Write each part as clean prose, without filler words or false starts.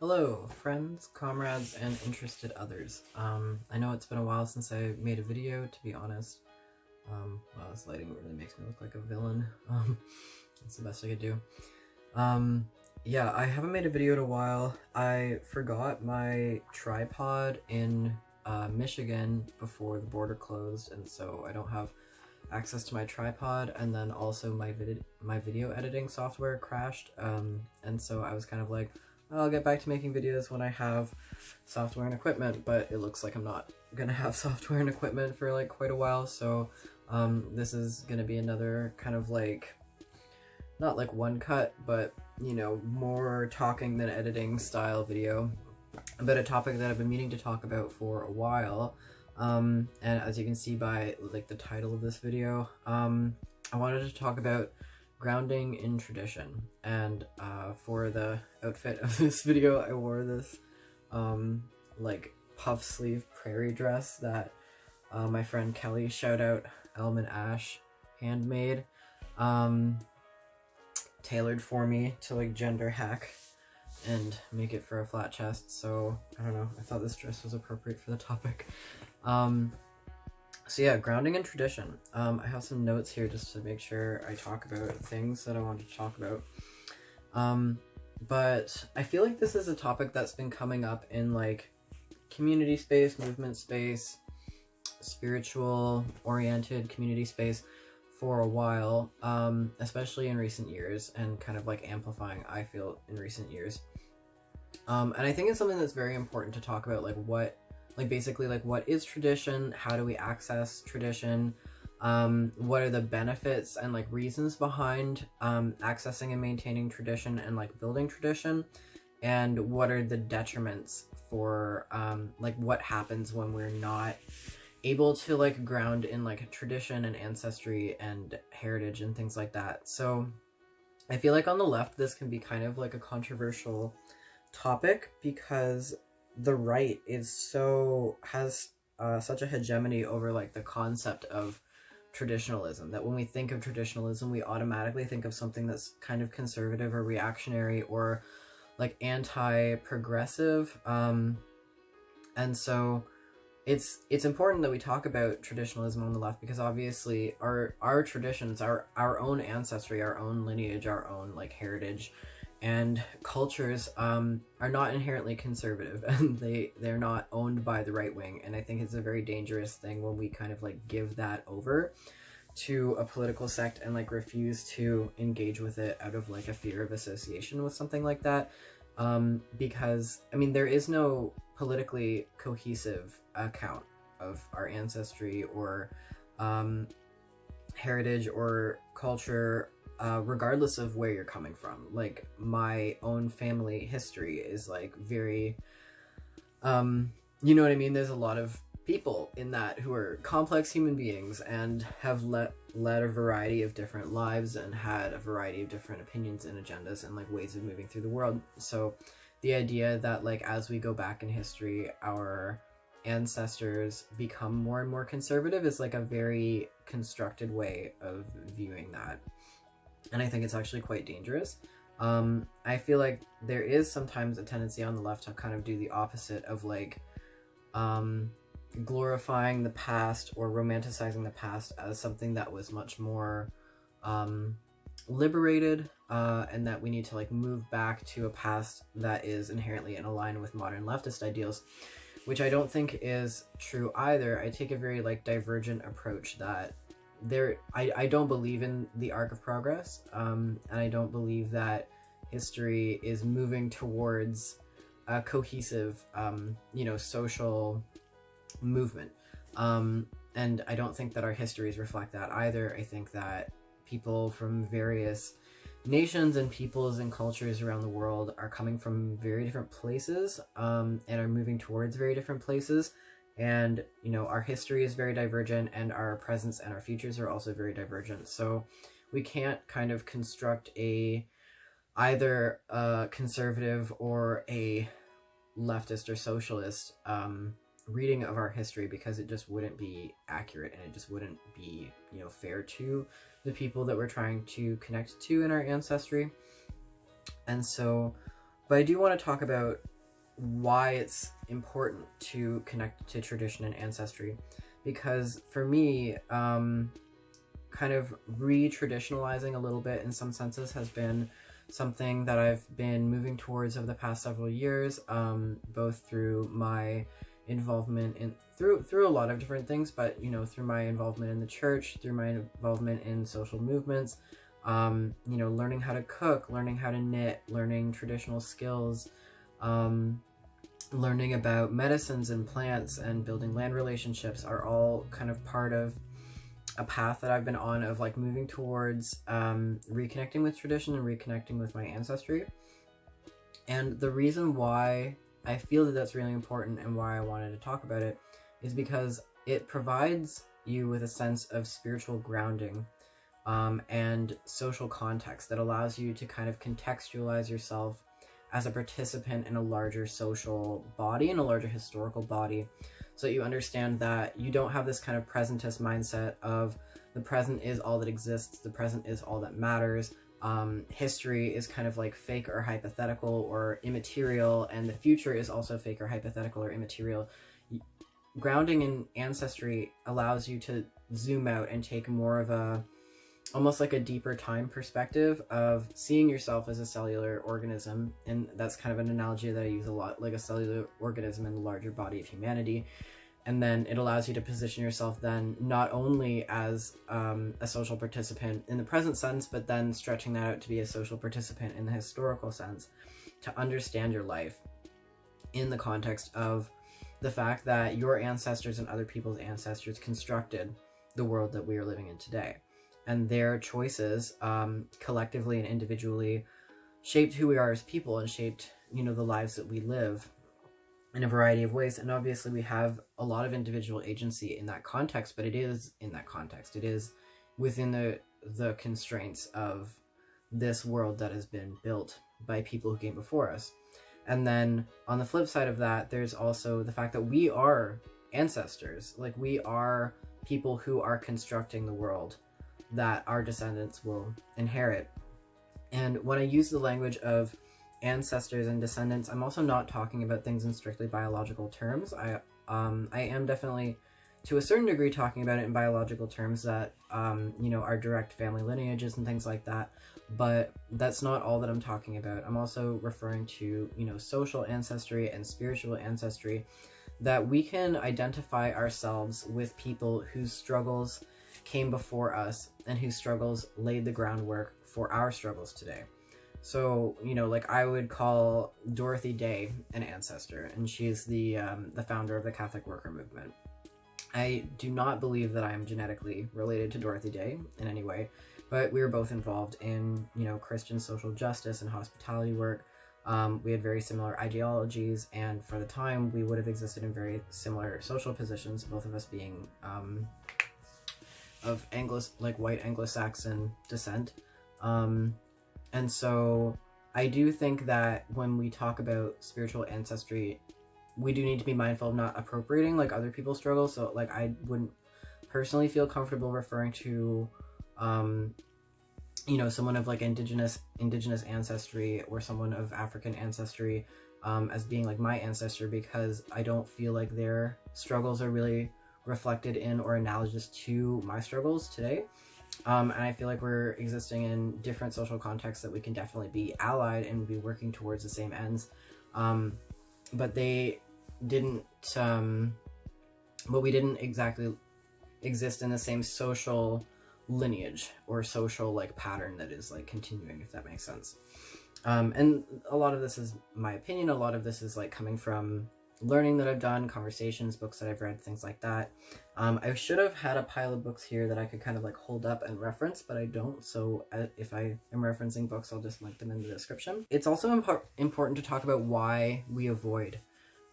Hello, friends, comrades, and interested others. I know it's been a while since I made a video, to be honest. Wow, this lighting really makes me look like a villain. That's the best I could do. Yeah, I haven't made a video in a while. I forgot my tripod in Michigan before the border closed, and so I don't have access to my tripod, and then also my video editing software crashed, and so I was kind of like, I'll get back to making videos when I have software and equipment, but it looks like I'm not gonna have software and equipment for like quite a while, so this is gonna be another kind of like, not like one cut, but you know, more talking than editing style video about a topic that I've been meaning to talk about for a while. And as you can see by like the title of this video, I wanted to talk about grounding in tradition, and for the outfit of this video I wore this like puff sleeve prairie dress that my friend Kelly, shout out Elman Ash, handmade, tailored for me to like gender hack and make it for a flat chest. So I don't know, I thought this dress was appropriate for the topic. So yeah, grounding in tradition. I have some notes here just to make sure I talk about things that I wanted to talk about. But I feel like this is a topic that's been coming up in like community space, movement space, spiritual oriented community space for a while, especially in recent years, and kind of like amplifying, I feel, in recent years. And I think it's something that's very important to talk about, like what is tradition? How do we access tradition? What are the benefits and like reasons behind accessing and maintaining tradition and like building tradition? And what are the detriments for like what happens when we're not able to like ground in like tradition and ancestry and heritage and things like that? So I feel like on the left this can be kind of like a controversial topic because the right has such a hegemony over like the concept of traditionalism, that when we think of traditionalism we automatically think of something that's kind of conservative or reactionary or like anti-progressive, and so it's important that we talk about traditionalism on the left because obviously our traditions, our own ancestry, our own lineage, our own like heritage and cultures are not inherently conservative, and they're not owned by the right wing. And I think it's a very dangerous thing when we kind of like give that over to a political sect and like refuse to engage with it out of like a fear of association with something like that, because I mean there is no politically cohesive account of our ancestry or heritage or culture, regardless of where you're coming from. Like my own family history is like very, you know what I mean? There's a lot of people in that who are complex human beings and have led a variety of different lives and had a variety of different opinions and agendas and like ways of moving through the world. So the idea that like as we go back in history our ancestors become more and more conservative is like a very constructed way of viewing that. And I think it's actually quite dangerous. I feel like there is sometimes a tendency on the left to kind of do the opposite of like glorifying the past or romanticizing the past as something that was much more liberated, and that we need to like move back to a past that is inherently in line with modern leftist ideals, which I don't think is true either. I take a very like divergent approach that I don't believe in the arc of progress, and I don't believe that history is moving towards a cohesive, you know, social movement, and I don't think that our histories reflect that either. I think that people from various nations and peoples and cultures around the world are coming from very different places, and are moving towards very different places. And you know, our history is very divergent, and our presents and our futures are also very divergent. So we can't kind of construct either a conservative or a leftist or socialist reading of our history, because it just wouldn't be accurate, and it just wouldn't be, you know, fair to the people that we're trying to connect to in our ancestry. And so, but I do want to talk about why it's important to connect to tradition and ancestry, because for me, kind of re-traditionalizing a little bit in some senses has been something that I've been moving towards over the past several years, both through my involvement in through a lot of different things, but you know, through my involvement in the church, through my involvement in social movements, you know, learning how to cook, learning how to knit, learning traditional skills, learning about medicines and plants and building land relationships are all kind of part of a path that I've been on of like moving towards reconnecting with tradition and reconnecting with my ancestry. And the reason why I feel that that's really important and why I wanted to talk about it is because it provides you with a sense of spiritual grounding and social context that allows you to kind of contextualize yourself as a participant in a larger social body and a larger historical body, so that you understand that you don't have this kind of presentist mindset of the present is all that exists, the present is all that matters, history is kind of like fake or hypothetical or immaterial, and the future is also fake or hypothetical or immaterial. Grounding in ancestry allows you to zoom out and take more of a, almost like a deeper time perspective of seeing yourself as a cellular organism. And that's kind of an analogy that I use a lot, like a cellular organism in the larger body of humanity. And then it allows you to position yourself then not only as a social participant in the present sense, but then stretching that out to be a social participant in the historical sense, to understand your life in the context of the fact that your ancestors and other people's ancestors constructed the world that we are living in today. And their choices, collectively and individually, shaped who we are as people and shaped, you know, the lives that we live in a variety of ways. And obviously we have a lot of individual agency in that context, but it is in that context. It is within the constraints of this world that has been built by people who came before us. And then on the flip side of that, there's also the fact that we are ancestors. Like, we are people who are constructing the world that our descendants will inherit. And when I use the language of ancestors and descendants, I'm also not talking about things in strictly biological terms. I am definitely, to a certain degree, talking about it in biological terms that, you know, our direct family lineages and things like that. But that's not all that I'm talking about. I'm also referring to, you know, social ancestry and spiritual ancestry, that we can identify ourselves with people whose struggles came before us and whose struggles laid the groundwork for our struggles today. So, you know, like, I would call Dorothy Day an ancestor, and she's the founder of the Catholic worker movement. I do not believe that I am genetically related to Dorothy Day in any way, but we were both involved in, you know, Christian social justice and hospitality work. We had very similar ideologies, and for the time we would have existed in very similar social positions, both of us being of white Anglo-Saxon descent. And so I do think that when we talk about spiritual ancestry, we do need to be mindful of not appropriating like other people's struggles. So like, I wouldn't personally feel comfortable referring to you know, someone of like indigenous ancestry or someone of African ancestry as being like my ancestor, because I don't feel like their struggles are really reflected in or analogous to my struggles today. And I feel like we're existing in different social contexts that we can definitely be allied and be working towards the same ends. But they didn't, but we didn't exactly exist in the same social lineage or social like pattern that is like continuing, if that makes sense. And a lot of this is my opinion. A lot of this is like coming from learning that I've done, conversations, books that I've read, things like that. I should have had a pile of books here that I could kind of like hold up and reference, but I don't. So if I am referencing books, I'll just link them in the description. It's also important to talk about why we avoid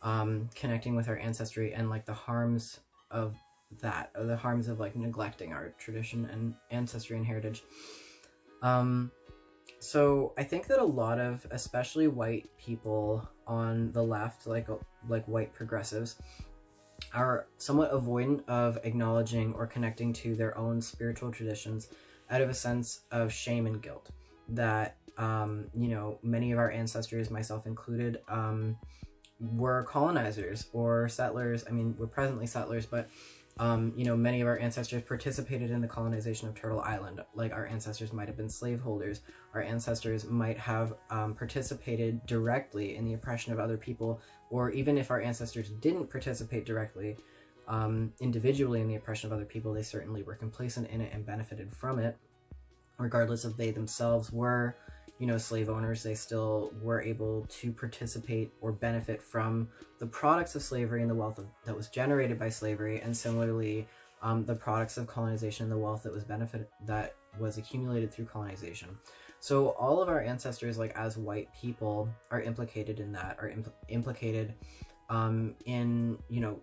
connecting with our ancestry and like the harms of that, or the harms of like neglecting our tradition and ancestry and heritage. So I think that a lot of, especially white people on the left, like white progressives, are somewhat avoidant of acknowledging or connecting to their own spiritual traditions out of a sense of shame and guilt that, you know, many of our ancestors, myself included, were colonizers or settlers. I mean, we're presently settlers, but you know, many of our ancestors participated in the colonization of Turtle Island. Like, our ancestors might have been slaveholders. Our ancestors might have participated directly in the oppression of other people, or even if our ancestors didn't participate directly, individually in the oppression of other people, they certainly were complacent in it and benefited from it. Regardless if they themselves were, you know, slave owners, they still were able to participate or benefit from the products of slavery and the wealth that was generated by slavery, and similarly, the products of colonization and the wealth that was accumulated through colonization. So all of our ancestors, like, as white people, are implicated in that, are implicated in, you know,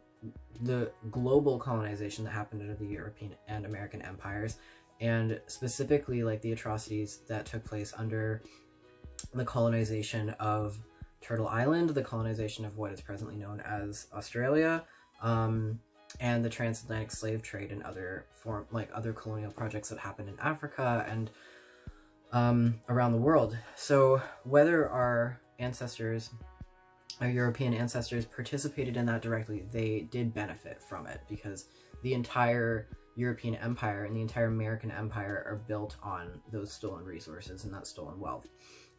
the global colonization that happened under the European and American empires, and specifically, like, the atrocities that took place under the colonization of Turtle Island, the colonization of what is presently known as Australia, and the transatlantic slave trade and other colonial projects that happened in Africa and around the world. So whether our European ancestors participated in that directly, they did benefit from it, because the entire European empire and the entire American empire are built on those stolen resources and that stolen wealth.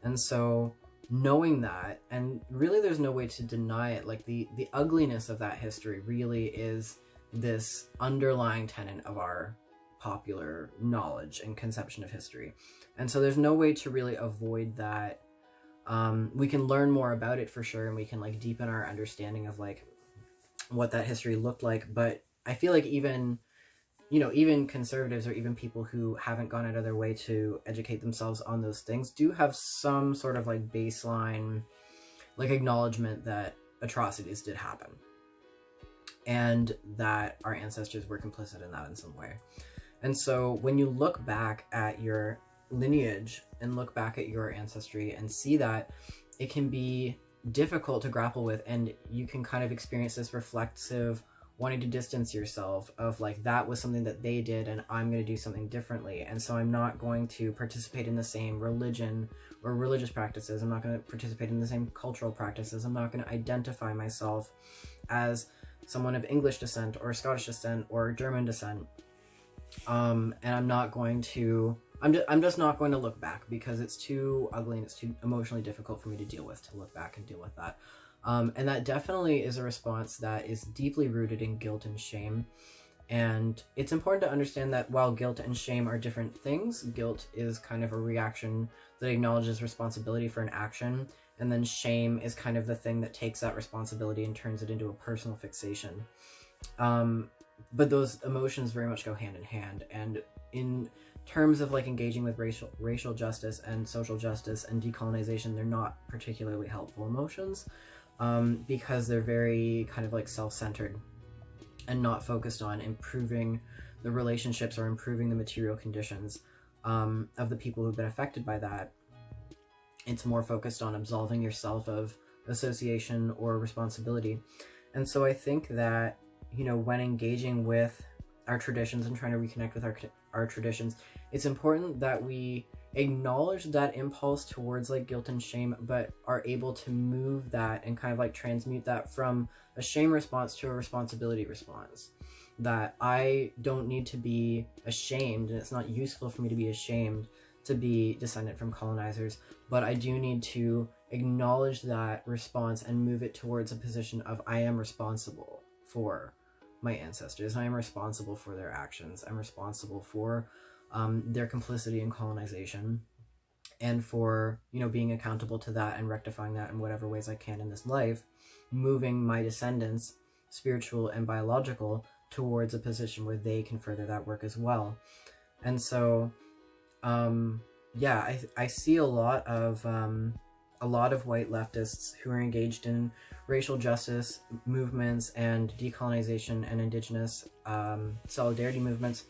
And so knowing that, and really there's no way to deny it, like, the ugliness of that history really is this underlying tenet of our popular knowledge and conception of history. And so there's no way to really avoid that. We can learn more about it for sure, and we can, like, deepen our understanding of, like, what that history looked like. But I feel like even conservatives, or even people who haven't gone out of their way to educate themselves on those things, do have some sort of, like, baseline, like, acknowledgement that atrocities did happen, and that our ancestors were complicit in that in some way. And so when you look back at your lineage and look back at your ancestry and see that, it can be difficult to grapple with, and you can kind of experience this reflexive wanting to distance yourself of, like, that was something that they did and I'm going to do something differently, and so I'm not going to participate in the same religion or religious practices. I'm not going to participate in the same cultural practices. I'm not going to identify myself as someone of English descent or Scottish descent or German descent, and I'm just not going to look back, because it's too ugly and it's too emotionally difficult for me to deal with, to look back and deal with that. And that definitely is a response that is deeply rooted in guilt and shame. And it's important to understand that while guilt and shame are different things, guilt is kind of a reaction that acknowledges responsibility for an action, and then shame is kind of the thing that takes that responsibility and turns it into a personal fixation. But those emotions very much go hand in hand, and in terms of, like, engaging with racial justice and social justice and decolonization, they're not particularly helpful emotions, because they're very kind of, like, self-centered and not focused on improving the relationships or improving the material conditions of the people who've been affected by that. It's more focused on absolving yourself of association or responsibility. And so I think that, you know, when engaging with our traditions and trying to reconnect with our traditions, it's important that we acknowledge that impulse towards, like, guilt and shame, but are able to move that and kind of, like, transmute that from a shame response to a responsibility response. That I don't need to be ashamed, and it's not useful for me to be ashamed to be descendant from colonizers, but I do need to acknowledge that response and move it towards a position of, I am responsible for my ancestors. I am responsible for their actions. I'm responsible for their complicity in colonization, and for, you know, being accountable to that and rectifying that in whatever ways I can in this life, moving my descendants, spiritual and biological, towards a position where they can further that work as well. And so, I see a lot of white leftists who are engaged in racial justice movements and decolonization and indigenous solidarity movements,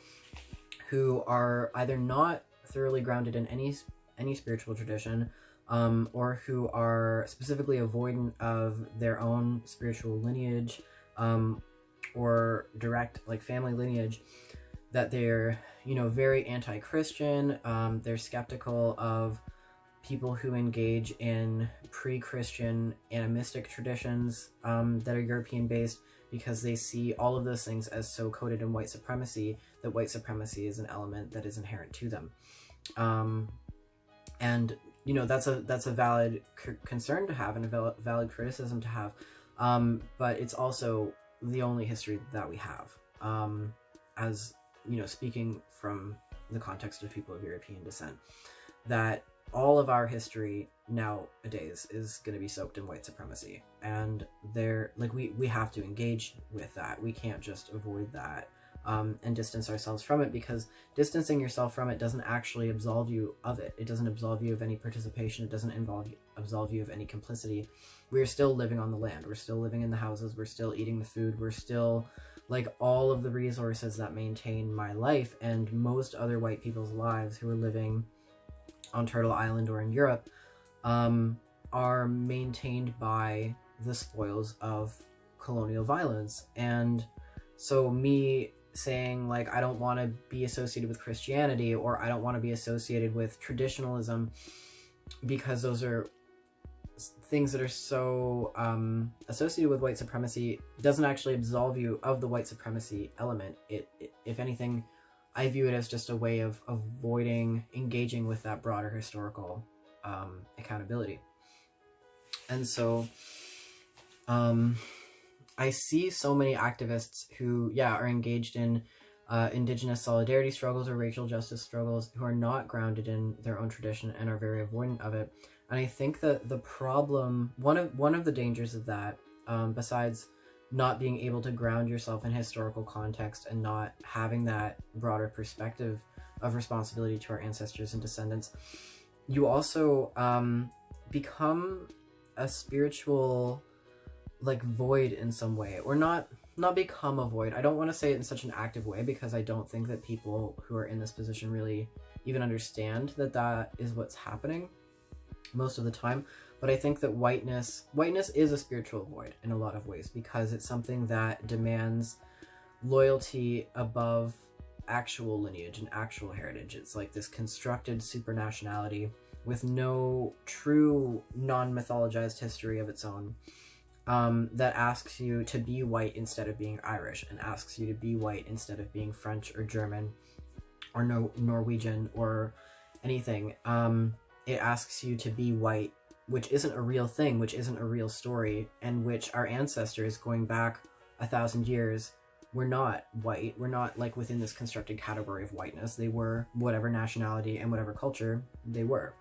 who are either not thoroughly grounded in any spiritual tradition, or who are specifically avoidant of their own spiritual lineage, or direct, like, family lineage, that they're, you know, very anti-Christian. They're skeptical of people who engage in pre-Christian animistic traditions that are European-based, because they see all of those things as so coded in white supremacy that white supremacy is an element that is inherent to them. And you know, that's a valid concern to have and a valid criticism to have, but it's also the only history that we have, as you know, speaking from the context of people of European descent, that all of our history nowadays is going to be soaked in white supremacy, and we have to engage with that. We can't just avoid that and distance ourselves from it, because distancing yourself from it doesn't actually absolve you of it. It doesn't absolve you of any participation. It doesn't absolve you of any complicity. We're still living on the land. We're still living in the houses. We're still eating the food. We're still like all of the resources that maintain my life and most other white people's lives who are living on Turtle Island or in Europe are maintained by the spoils of colonial violence. And so me saying like I don't want to be associated with Christianity, or I don't want to be associated with traditionalism, because those are things that are so associated with white supremacy, doesn't actually absolve you of the white supremacy element. It if anything, I view it as just a way of avoiding engaging with that broader historical accountability. And so I see so many activists who, are engaged in indigenous solidarity struggles or racial justice struggles, who are not grounded in their own tradition and are very avoidant of it. And I think that the problem, one of the dangers of that, besides not being able to ground yourself in historical context and not having that broader perspective of responsibility to our ancestors and descendants, you also become a spiritual void in some way, or not become a void. I don't want to say it in such an active way, because I don't think that people who are in this position really even understand that is what's happening most of the time. But I think that whiteness is a spiritual void in a lot of ways, because it's something that demands loyalty above actual lineage and actual heritage. It's like this constructed supranationality with no true non-mythologized history of its own, that asks you to be white instead of being Irish, and asks you to be white instead of being French or German or Norwegian or anything. It asks you to be white, which isn't a real thing, which isn't a real story, and which our ancestors going back 1,000 years were not white. We're not within this constructed category of whiteness. They were whatever nationality and whatever culture they were.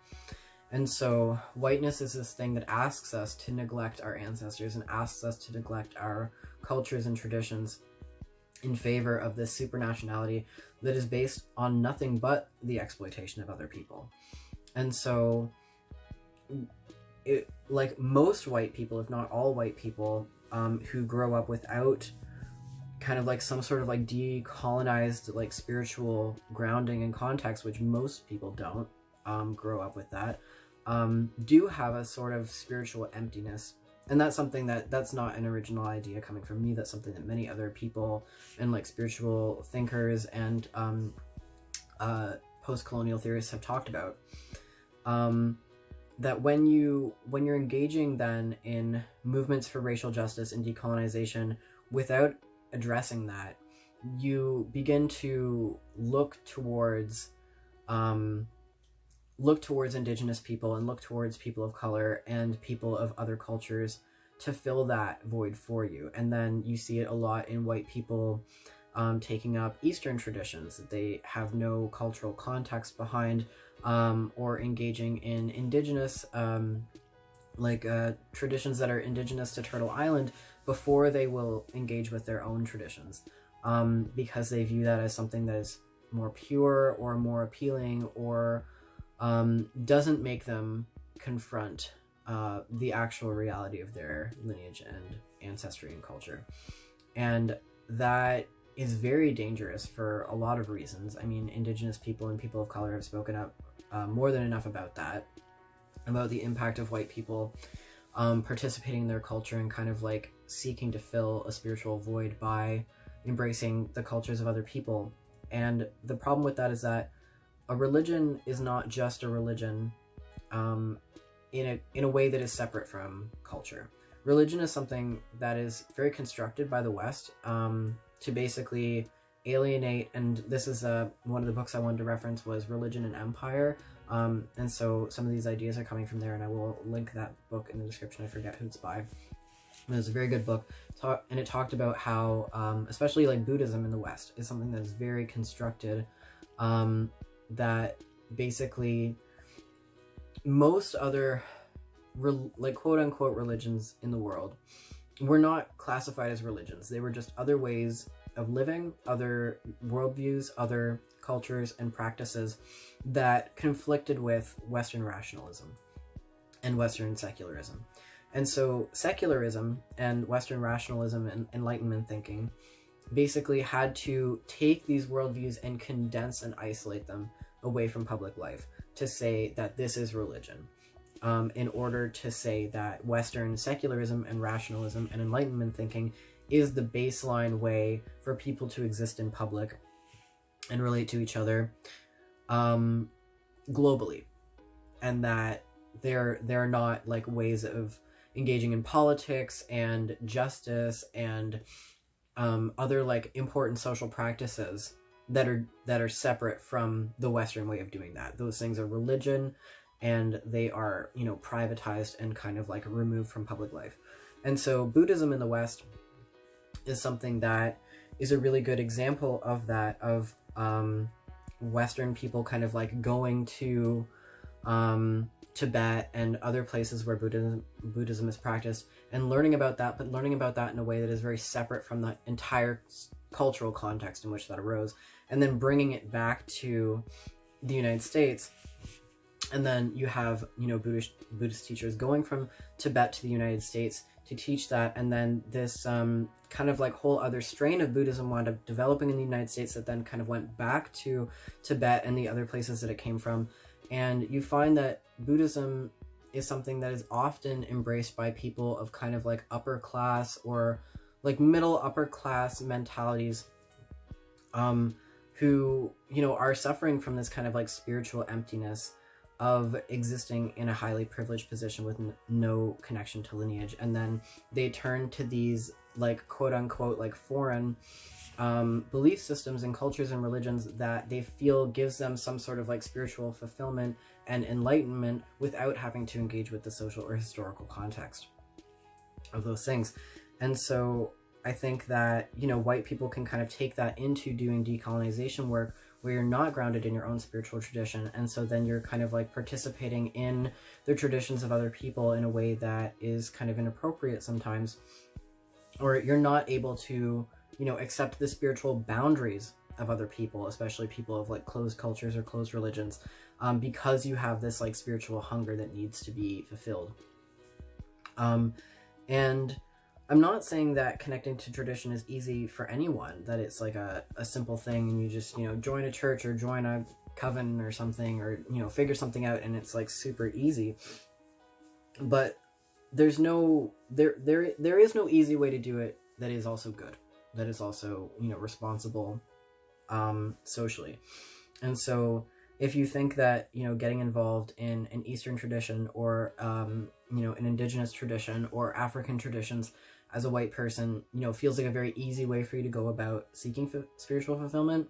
And so whiteness is this thing that asks us to neglect our ancestors and asks us to neglect our cultures and traditions in favor of this supranationality that is based on nothing but the exploitation of other people. And so most white people, if not all white people, who grow up without kind of some sort of decolonized spiritual grounding and context, which most people don't grow up with that, do have a sort of spiritual emptiness. And that's something that's not an original idea coming from me. That's something that many other people and spiritual thinkers and post-colonial theorists have talked about. That when you're engaging then in movements for racial justice and decolonization without addressing that, you begin to look towards indigenous people and look towards people of color and people of other cultures to fill that void for you. And then you see it a lot in white people taking up Eastern traditions that they have no cultural context behind, or engaging in indigenous traditions that are indigenous to Turtle Island before they will engage with their own traditions, because they view that as something that is more pure or more appealing, or doesn't make them confront the actual reality of their lineage and ancestry and culture. And that is very dangerous for a lot of reasons. I mean, indigenous people and people of color have spoken up more than enough about that, about the impact of white people participating in their culture and kind of seeking to fill a spiritual void by embracing the cultures of other people. And the problem with that is that a religion is not just a religion in a way that is separate from culture. Religion is something that is very constructed by the West to basically alienate, and this is one of the books I wanted to reference was Religion and Empire, and so some of these ideas are coming from there, and I will link that book in the description. I forget who it's by. It was a very good book, and it talked about how especially like Buddhism in the West is something that is very constructed, that basically most other like quote-unquote religions in the world were not classified as religions. They were just other ways of living, other worldviews, other cultures and practices that conflicted with Western rationalism and Western secularism. And so secularism and Western rationalism and Enlightenment thinking basically had to take these worldviews and condense and isolate them away from public life to say that this is religion, in order to say that Western secularism and rationalism and Enlightenment thinking is the baseline way for people to exist in public and relate to each other globally, and that they're not like ways of engaging in politics and justice and other like important social practices that are separate from the Western way of doing that. Those things are religion, and they are, you know, privatized and kind of like removed from public life. And so Buddhism in the West is something that is a really good example of that, of Western people kind of like going to Tibet and other places where Buddhism is practiced and learning about that, but learning about that in a way that is very separate from the entire cultural context in which that arose, and then bringing it back to the United States. And then you have, you know, Buddhist teachers going from Tibet to the United States to teach that, and then this kind of like whole other strain of Buddhism wound up developing in the United States that then kind of went back to Tibet and the other places that it came from. And you find that Buddhism is something that is often embraced by people of kind of like upper class or like middle upper class mentalities, who, you know, are suffering from this kind of like spiritual emptiness of existing in a highly privileged position with no connection to lineage. And then they turn to these like quote unquote like foreign belief systems and cultures and religions that they feel gives them some sort of like spiritual fulfillment and enlightenment without having to engage with the social or historical context of those things. And so I think that, you know, white people can kind of take that into doing decolonization work where you're not grounded in your own spiritual tradition, and so then you're kind of like participating in the traditions of other people in a way that is kind of inappropriate sometimes, or you're not able to, you know, accept the spiritual boundaries of other people, especially people of like closed cultures or closed religions, because you have this like spiritual hunger that needs to be fulfilled. And I'm not saying that connecting to tradition is easy for anyone, that it's like a simple thing and you just, you know, join a church or join a coven or something, or, you know, figure something out and it's like super easy. But there's no, there is no easy way to do it that is also good, that is also, you know, responsible socially. And so if you think that, you know, getting involved in an Eastern tradition or, you know, an indigenous tradition or African traditions as a white person, you know, feels like a very easy way for you to go about seeking spiritual fulfillment,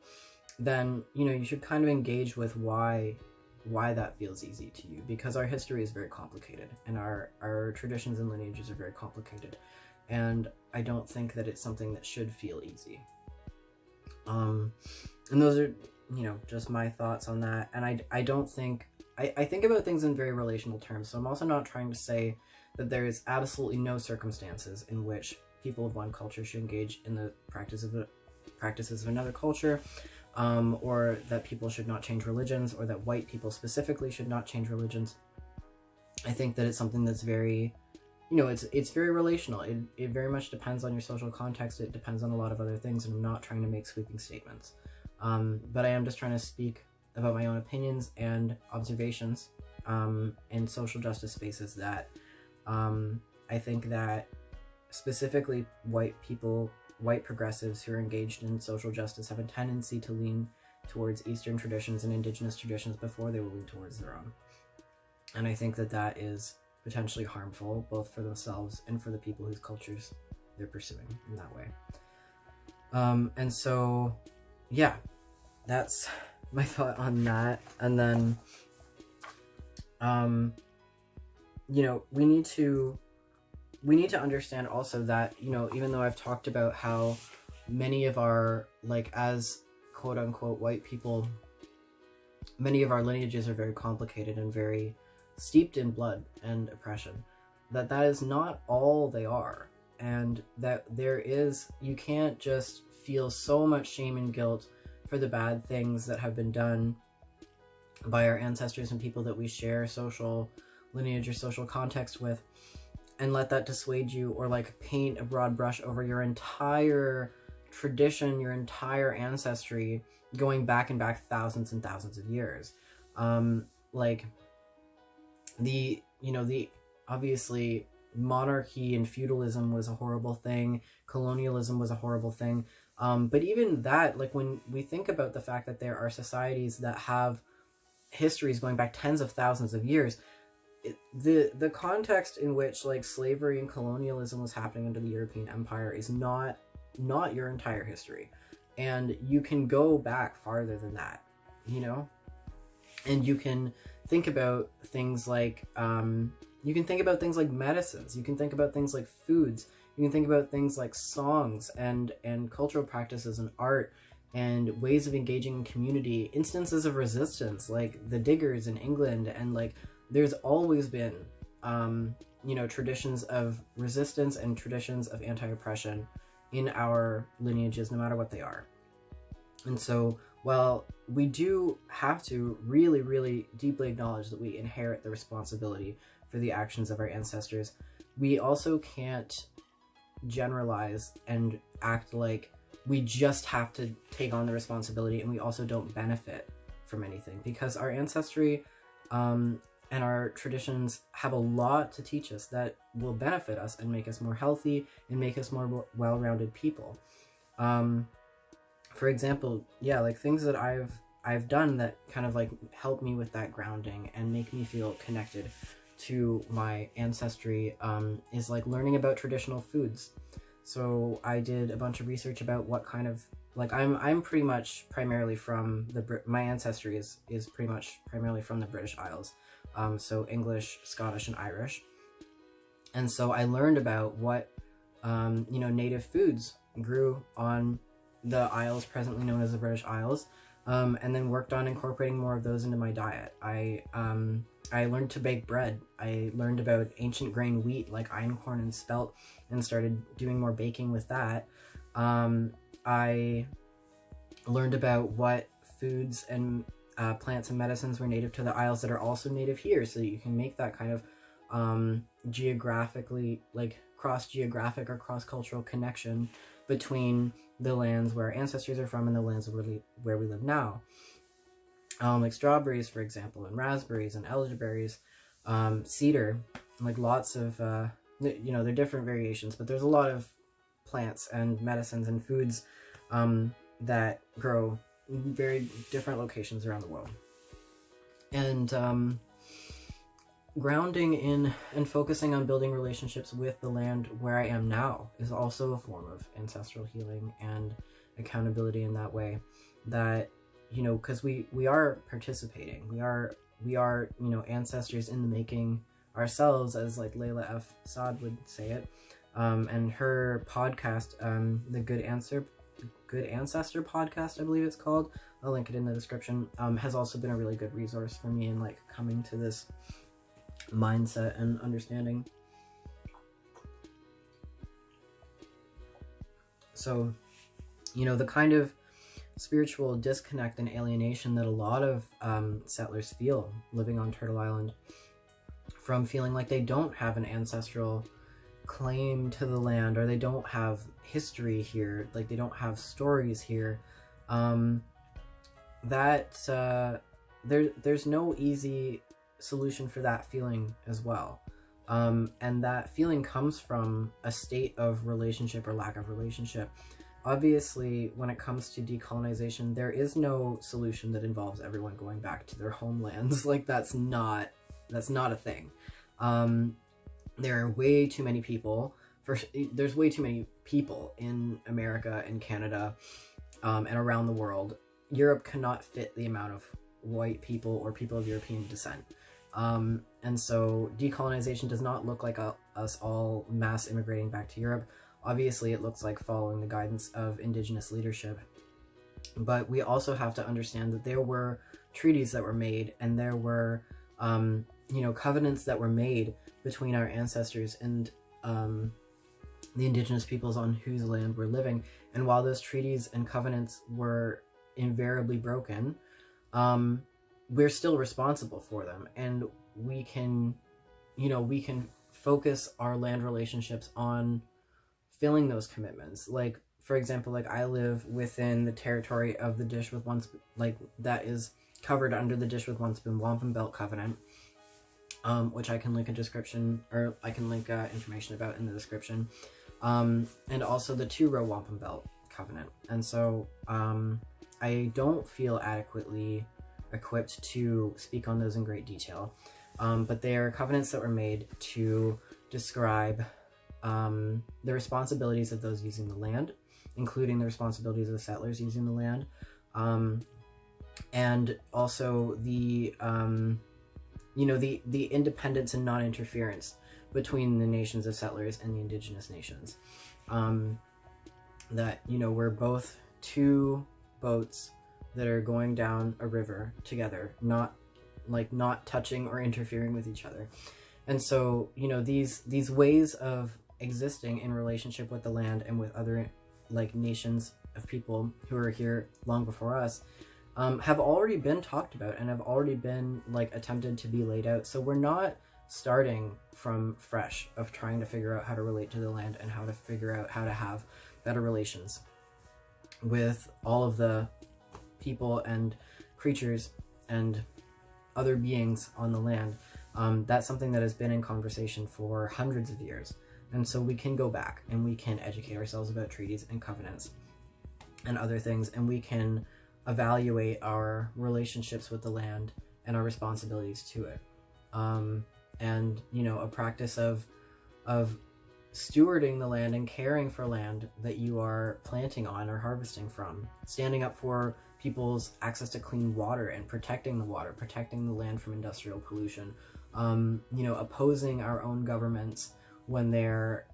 then, you know, you should kind of engage with why that feels easy to you, because our history is very complicated and our traditions and lineages are very complicated. And I don't think that it's something that should feel easy. And those are, you know, just my thoughts on that. And I don't think, I think about things in very relational terms. So I'm also not trying to say that there is absolutely no circumstances in which people of one culture should engage in the practices of another culture, or that people should not change religions, or that white people specifically should not change religions. I think that it's something that's very, you know, it's very relational. It very much depends on your social context. It depends on a lot of other things, and I'm not trying to make sweeping statements. But I am just trying to speak about my own opinions and observations in social justice spaces that I think that specifically white people, white progressives who are engaged in social justice have a tendency to lean towards Eastern traditions and indigenous traditions before they will lean towards their own. And I think that that is potentially harmful, both for themselves and for the people whose cultures they're pursuing in that way. And so, yeah, that's my thought on that. And then, you know, we need to understand also that, you know, even though I've talked about how many of our, like, as quote unquote white people, many of our lineages are very complicated and very steeped in blood and oppression, that is not all they are. And that there is, you can't just feel so much shame and guilt for the bad things that have been done by our ancestors and people that we share social lineage or social context with, and let that dissuade you, or like paint a broad brush over your entire tradition, your entire ancestry, going back and back thousands and thousands of years. Like the, you know, the obviously monarchy and feudalism was a horrible thing, colonialism was a horrible thing, but even that, like when we think about the fact that there are societies that have histories going back tens of thousands of years, the context in which like slavery and colonialism was happening under the European Empire is not your entire history, and you can go back farther than that, you know. And you can think about things like medicines, you can think about things like foods, you can think about things like songs and cultural practices and art and ways of engaging in community, instances of resistance like the diggers in England. And like there's always been you know, traditions of resistance and traditions of anti-oppression in our lineages, no matter what they are. And so while we do have to really, really deeply acknowledge that we inherit the responsibility for the actions of our ancestors, we also can't generalize and act like we just have to take on the responsibility and we also don't benefit from anything, because our ancestry and our traditions have a lot to teach us that will benefit us and make us more healthy and make us more well-rounded people. For example, yeah, like things that I've done that kind of like help me with that grounding and make me feel connected to my ancestry is like learning about traditional foods. So I did a bunch of research about what kind of, like I'm pretty much primarily from my ancestry is pretty much primarily from the British Isles, so English, Scottish, and Irish. And so I learned about what you know, native foods grew on the Isles presently known as the British Isles, and then worked on incorporating more of those into my diet. I learned to bake bread. I learned about ancient grain wheat like einkorn and spelt and started doing more baking with that. I learned about what foods and plants and medicines were native to the Isles that are also native here, so that you can make that kind of geographically, like cross-geographic or cross-cultural connection between the lands where our ancestors are from and the lands where we live now. Like strawberries, for example, and raspberries and elderberries, cedar, like lots of, you know, they're different variations, but there's a lot of plants and medicines and foods that grow in very different locations around the world. And grounding in and focusing on building relationships with the land where I am now is also a form of ancestral healing and accountability in that way. That, you know, because we are participating, we are, you know, ancestors in the making ourselves, as like Layla F. Saad would say it. And her podcast, the Good Ancestor podcast, I believe it's called, I'll link it in the description, has also been a really good resource for me in like coming to this mindset and understanding. So, you know, the kind of spiritual disconnect and alienation that a lot of settlers feel living on Turtle Island, from feeling like they don't have an ancestral claim to the land, or they don't have history here, like they don't have stories here, there's no easy solution for that feeling as well. And that feeling comes from a state of relationship or lack of relationship. Obviously, when it comes to decolonization, there is no solution that involves everyone going back to their homelands. Like, that's not that's not a thing. There are way too many people. There's way too many people in America and Canada, and around the world. Europe cannot fit the amount of white people or people of European descent. And so decolonization does not look like us all mass immigrating back to Europe. Obviously, it looks like following the guidance of indigenous leadership. But we also have to understand that there were treaties that were made, and there were, covenants that were made between our ancestors and the indigenous peoples on whose land we're living. And while those treaties and covenants were invariably broken, we're still responsible for them, and we can focus our land relationships on filling those commitments. Like, for example, like I live within the territory of the Dish with One Spoon, like that is covered under the Dish with One Spoon Wampum Belt Covenant, which I can link a description, or I can link information about in the description, and also the Two-Row Wampum Belt Covenant. And so I don't feel adequately equipped to speak on those in great detail, but they are covenants that were made to describe the responsibilities of those using the land, including the responsibilities of the settlers using the land, and also the the independence and non-interference between the nations of settlers and the indigenous nations. That we're both two boats that are going down a river together, not touching or interfering with each other. And so these ways of existing in relationship with the land and with other nations of people who are here long before us have already been talked about and have already been attempted to be laid out. So we're not starting from fresh of trying to figure out how to relate to the land and how to figure out how to have better relations with all of the people and creatures and other beings on the land. That's something that has been in conversation for hundreds of years. And so we can go back and we can educate ourselves about treaties and covenants and other things, and we can evaluate our relationships with the land and our responsibilities to it. And a practice of stewarding the land and caring for land that you are planting on or harvesting from, standing up for people's access to clean water and protecting the water, protecting the land from industrial pollution, opposing our own governments when they're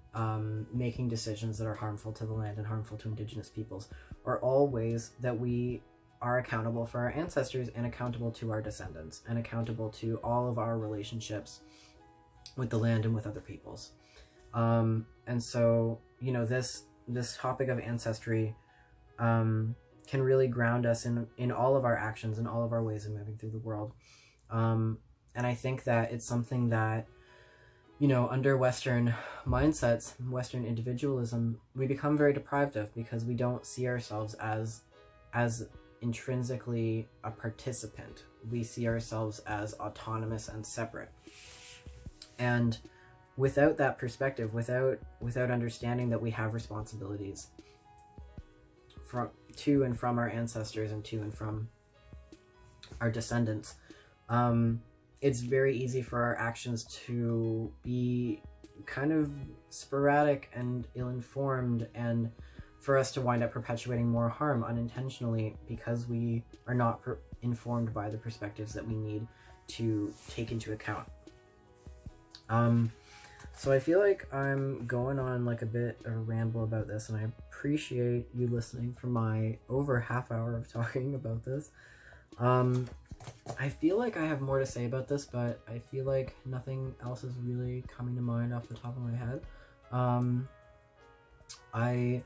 making decisions that are harmful to the land and harmful to indigenous peoples, are all ways that we are accountable for our ancestors and accountable to our descendants and accountable to all of our relationships with the land and with other peoples. And so, this topic of ancestry can really ground us in all of our actions and all of our ways of moving through the world. And I think that it's something that, under Western mindsets, Western individualism, we become very deprived of, because we don't see ourselves as intrinsically a participant. We see ourselves as autonomous and separate. And without that perspective, without understanding that we have responsibilities to and from our ancestors and to and from our descendants, it's very easy for our actions to be kind of sporadic and ill-informed, and for us to wind up perpetuating more harm unintentionally, because we are not informed by the perspectives that we need to take into account. So I feel like I'm going on a bit of a ramble about this, and I appreciate you listening for my over half hour of talking about this. I feel like I have more to say about this, but I feel like nothing else is really coming to mind off the top of my head. I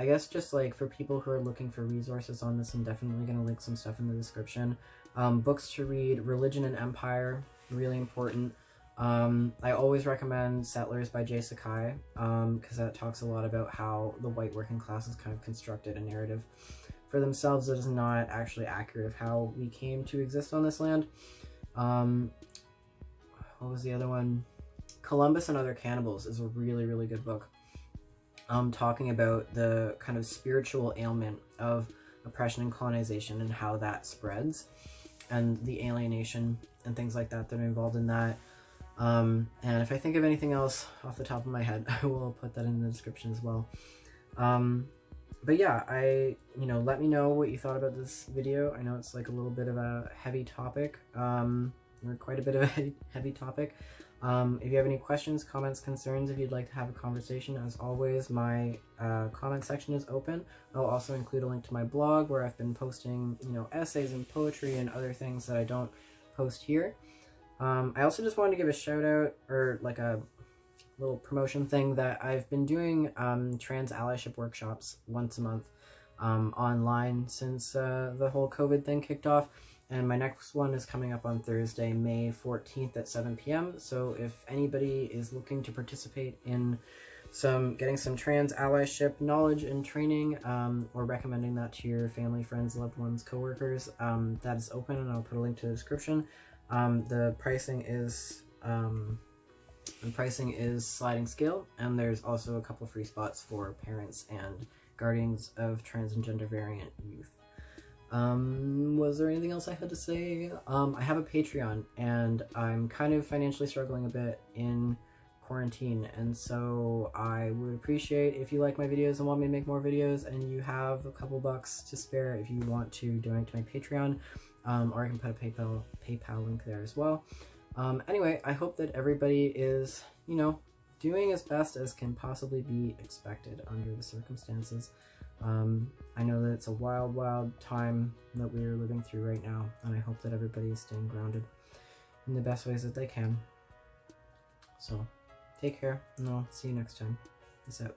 guess just for people who are looking for resources on this, I'm definitely going to link some stuff in the description. Books to read: Religion and Empire, really important. I always recommend Settlers by Sakai, because that talks a lot about how the white working class has kind of constructed a narrative for themselves that is not actually accurate of how we came to exist on this land. What was the other one? Columbus and Other Cannibals is a really, really good book, talking about the kind of spiritual ailment of oppression and colonization and how that spreads, and the alienation and things like that that are involved in that. And if I think of anything else off the top of my head, I will put that in the description as well. But yeah, let me know what you thought about this video. I know it's like a little bit of a heavy topic, or quite a bit of a heavy topic. If you have any questions, comments, concerns, if you'd like to have a conversation, as always, my comment section is open. I'll also include a link to my blog where I've been posting, essays and poetry and other things that I don't post here. I also just wanted to give a shout out, or like a little promotion thing, that I've been doing trans allyship workshops once a month online since the whole COVID thing kicked off. And my next one is coming up on Thursday, May 14th at 7 p.m. So if anybody is looking to participate in getting some trans allyship knowledge and training, or recommending that to your family, friends, loved ones, coworkers, that is open, and I'll put a link to the description. The pricing is sliding scale, and there's also a couple free spots for parents and guardians of trans and gender variant youth. Was there anything else I had to say? I have a Patreon, and I'm kind of financially struggling a bit in quarantine, and so I would appreciate if you like my videos and want me to make more videos, and you have a couple bucks to spare if you want to donate to my Patreon, or I can put a PayPal link there as well. Anyway, I hope that everybody is, doing as best as can possibly be expected under the circumstances. I know that it's a wild, wild time that we are living through right now, and I hope that everybody is staying grounded in the best ways that they can. So, take care, and I'll see you next time. Peace out.